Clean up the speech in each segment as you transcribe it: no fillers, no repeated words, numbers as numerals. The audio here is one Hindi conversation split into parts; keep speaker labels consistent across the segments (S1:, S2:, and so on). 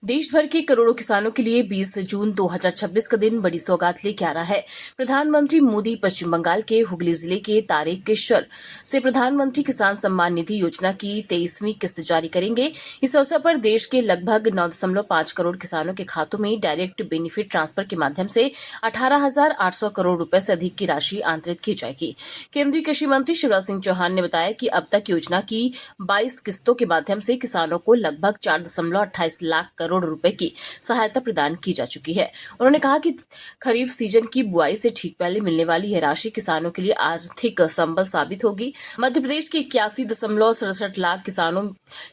S1: देश भर के करोड़ों किसानों के लिए 20 जून 2026 का दिन बड़ी सौगात लेके आ रहा है। प्रधानमंत्री मोदी पश्चिम बंगाल के हुगली जिले के तारकेश्वर से प्रधानमंत्री किसान सम्मान निधि योजना की 23वीं किस्त जारी करेंगे। इस अवसर पर देश के लगभग 9.5 करोड़ किसानों के खातों में डायरेक्ट बेनिफिट ट्रांसफर के माध्यम से 18,800 करोड़ रुपए से अधिक की राशि आंतरित की जाएगी। केंद्रीय कृषि मंत्री शिवराज सिंह चौहान ने बताया कि अब तक योजना की 22 किस्तों के माध्यम से किसानों को लगभग 4.28 लाख करोड़ रुपए की सहायता प्रदान की जा चुकी है। उन्होंने कहा कि खरीफ सीजन की बुआई से ठीक पहले मिलने वाली यह राशि किसानों के लिए आर्थिक संबल साबित होगी। मध्य प्रदेश के 81.67 लाख किसानों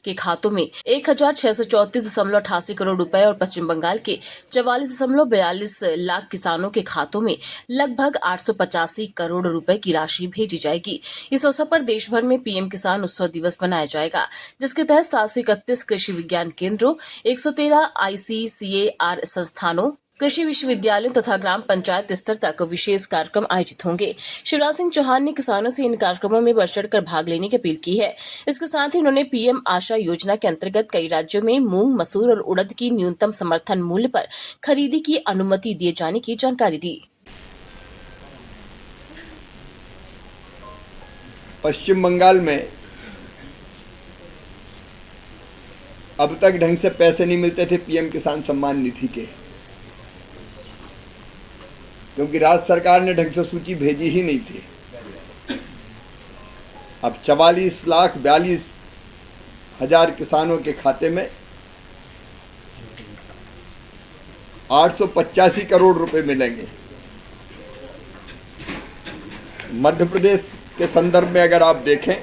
S1: के खातों में 1,634.88 करोड़ रुपए और पश्चिम बंगाल के 44.42 लाख किसानों के खातों में लगभग 885 करोड़ रुपए की राशि भेजी जाएगी। इस अवसर पर देश भर में पीएम किसान उत्सव दिवस मनाया जाएगा, जिसके तहत 731 कृषि विज्ञान केंद्रों, 113 ICCAR संस्थानों, कृषि विश्वविद्यालयों तथा ग्राम पंचायत स्तर तक विशेष कार्यक्रम आयोजित होंगे। शिवराज सिंह चौहान ने किसानों से इन कार्यक्रमों में बढ़ चढ़कर भाग लेने की अपील की है। इसके साथ ही उन्होंने पीएम आशा योजना के अंतर्गत कई राज्यों में मूंग, मसूर और उड़द की न्यूनतम समर्थन मूल्य पर खरीदी की अनुमति दिए जाने की जानकारी दी।
S2: पश्चिम बंगाल में अब तक ढंग से पैसे नहीं मिलते थे पीएम किसान सम्मान निधि के, क्योंकि राज्य सरकार ने ढंग से सूची भेजी ही नहीं थी। अब 44,42,000 किसानों के खाते में 885 करोड़ रुपए मिलेंगे। मध्य प्रदेश के संदर्भ में अगर आप देखें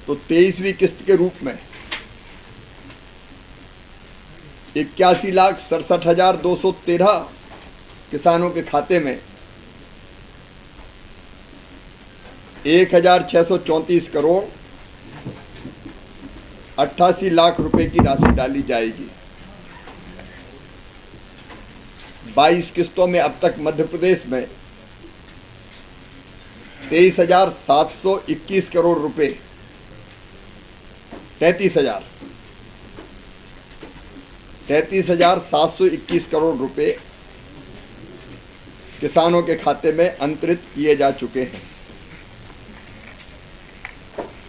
S2: तो 23वीं किस्त के रूप में 81,67,213 किसानों के खाते में 1,634 करोड़ 88 लाख रुपए की राशि डाली जाएगी। 22 किस्तों में अब तक मध्य प्रदेश में 23,721 करोड़ रुपए 33,721 करोड़ रुपए किसानों के खाते में अंतरित किए जा चुके हैं।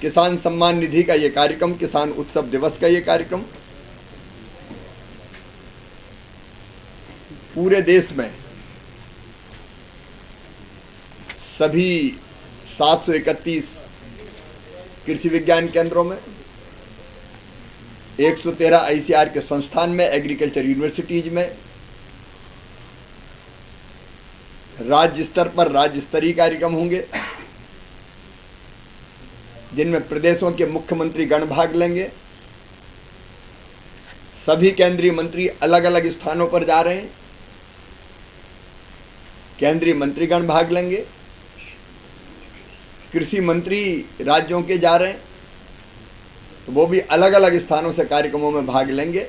S2: किसान सम्मान निधि का ये कार्यक्रम, किसान उत्सव दिवस का ये कार्यक्रम पूरे देश में सभी 731 कृषि विज्ञान केंद्रों में, 113 ICR के संस्थान में, एग्रीकल्चर यूनिवर्सिटीज में, राज्य स्तर पर राज्य स्तरीय कार्यक्रम होंगे, जिनमें प्रदेशों के मुख्यमंत्री गण भाग लेंगे। सभी केंद्रीय मंत्री अलग अलग स्थानों पर जा रहे हैं, केंद्रीय मंत्रीगण भाग लेंगे, कृषि मंत्री राज्यों के जा रहे हैं तो वो भी अलग अलग स्थानों से कार्यक्रमों में भाग लेंगे।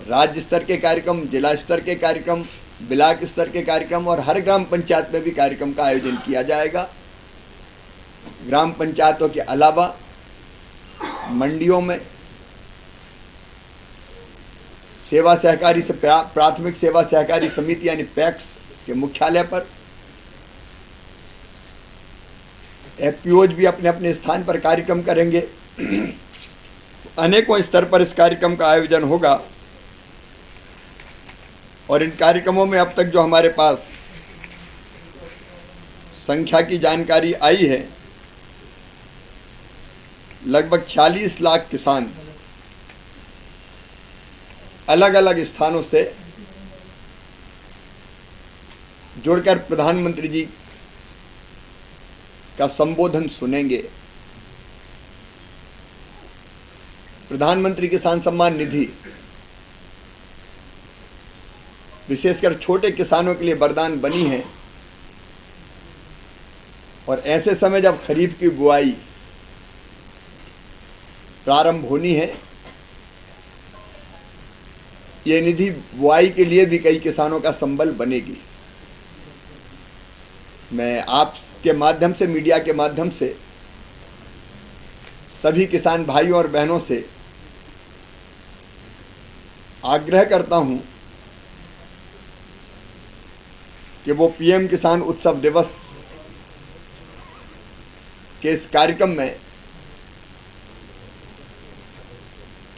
S2: राज्य स्तर के कार्यक्रम, जिला स्तर के कार्यक्रम, ब्लॉक स्तर के कार्यक्रम और हर ग्राम पंचायत में भी कार्यक्रम का आयोजन किया जाएगा। ग्राम पंचायतों के अलावा मंडियों में, सेवा सहकारी से प्राथमिक सेवा सहकारी समिति यानी पैक्स के मुख्यालय पर FPOs भी अपने अपने स्थान पर कार्यक्रम करेंगे। अनेकों स्तर पर इस कार्यक्रम का आयोजन होगा और इन कार्यक्रमों में अब तक जो हमारे पास संख्या की जानकारी आई है, लगभग 46 लाख किसान अलग अलग स्थानों से जुड़कर प्रधानमंत्री जी का संबोधन सुनेंगे। प्रधानमंत्री किसान सम्मान निधि विशेषकर छोटे किसानों के लिए वरदान बनी है और ऐसे समय जब खरीफ की बुआई प्रारंभ होनी है, ये निधि बुआई के लिए भी कई किसानों का संबल बनेगी। मैं आपके माध्यम से, मीडिया के माध्यम से सभी किसान भाइयों और बहनों से आग्रह करता हूं कि वो पीएम किसान उत्सव दिवस के इस कार्यक्रम में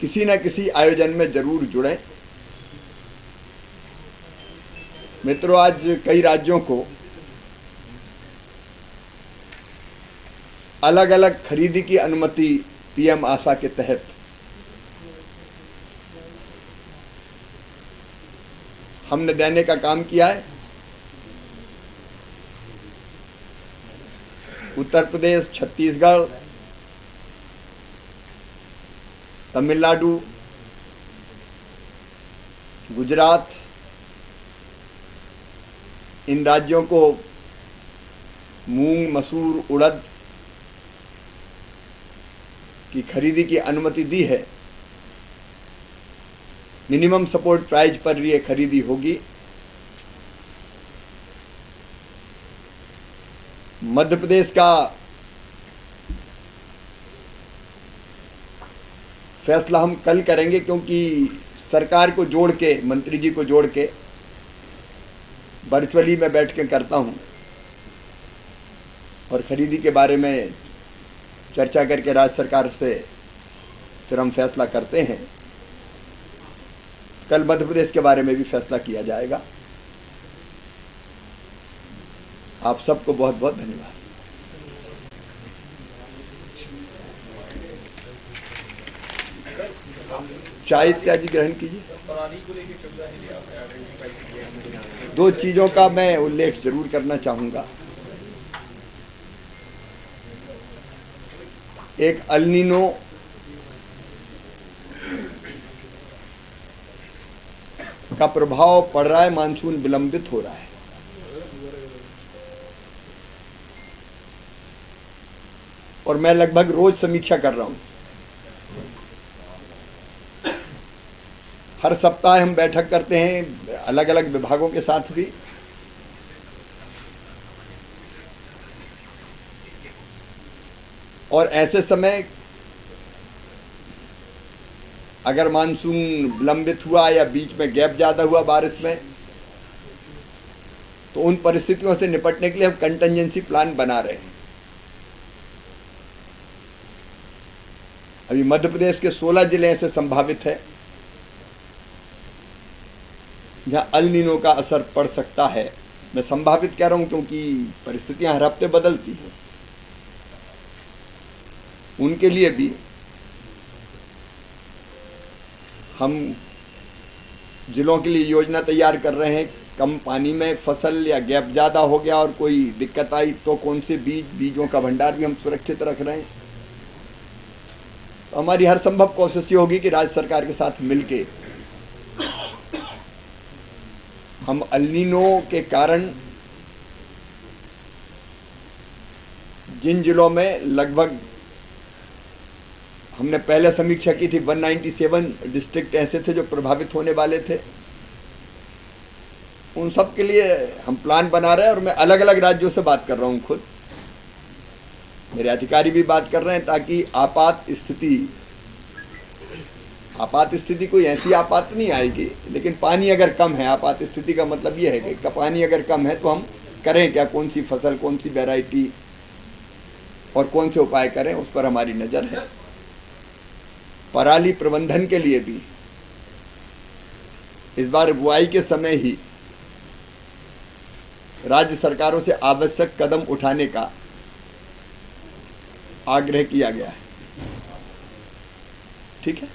S2: किसी न किसी आयोजन में जरूर जुड़ें। मित्रों, आज कई राज्यों को अलग अलग खरीदी की अनुमति पीएम आशा के तहत हमने देने का काम किया है। उत्तर प्रदेश, छत्तीसगढ़, तमिलनाडु, गुजरात, इन राज्यों को मूंग, मसूर, उड़द की खरीदी की अनुमति दी है। मिनिमम सपोर्ट प्राइस पर ये खरीदी होगी। मध्य प्रदेश का फैसला हम कल करेंगे, क्योंकि सरकार को जोड़ के, मंत्री जी को जोड़ के वर्चुअली मैं बैठ के करता हूं और खरीदी के बारे में चर्चा करके राज्य सरकार से फिर हम फैसला करते हैं। कल मध्य प्रदेश के बारे में भी फैसला किया जाएगा। आप सबको बहुत बहुत धन्यवाद। चाय इत्यादि ग्रहण कीजिए। दो चीजों का मैं उल्लेख जरूर करना चाहूंगा। एक अल नीनो का प्रभाव पड़ रहा है, मानसून विलंबित हो रहा है। और मैं लगभग रोज समीक्षा कर रहा हूं। हर सप्ताह हम बैठक करते हैं अलग अलग विभागों के साथ भी। और ऐसे समय अगर मानसून विलंबित हुआ या बीच में गैप ज़्यादा हुआ बारिश में, तो उन परिस्थितियों से निपटने के लिए हम कंटिजेंसी प्लान बना रहे हैं। अभी मध्य प्रदेश के 16 जिले ऐसे संभावित है जहां अल नीनो का असर पड़ सकता है। मैं संभावित कह रहा हूं क्योंकि परिस्थितियां हर हफ्ते बदलती हैं। उनके लिए भी हम जिलों के लिए योजना तैयार कर रहे हैं। कम पानी में फसल या गैप ज़्यादा हो गया और कोई दिक्कत आई तो कौन से बीजों का भंडार भी हम सुरक्षित रख रहे हैं। तो हमारी हर संभव कोशिश ये होगी कि राज्य सरकार के साथ मिलके हम अल नीनो के कारण जिन जिलों में लगभग हमने पहले समीक्षा की थी 197 डिस्ट्रिक्ट ऐसे थे जो प्रभावित होने वाले थे, उन सब के लिए हम प्लान बना रहे हैं। और मैं अलग अलग राज्यों से बात कर रहा हूं, खुद मेरे अधिकारी भी बात कर रहे हैं, ताकि आपात स्थिति कोई ऐसी आपात नहीं आएगी। लेकिन पानी अगर कम है, आपात स्थिति का मतलब यह है कि पानी अगर कम है तो हम करें क्या, कौन सी फसल, कौन सी वैरायटी और कौन से उपाय करें, उस पर हमारी नज़र है। पराली प्रबंधन के लिए भी इस बार बुआई के समय ही राज्य सरकारों से आवश्यक कदम उठाने का आग्रह किया गया है। ठीक है।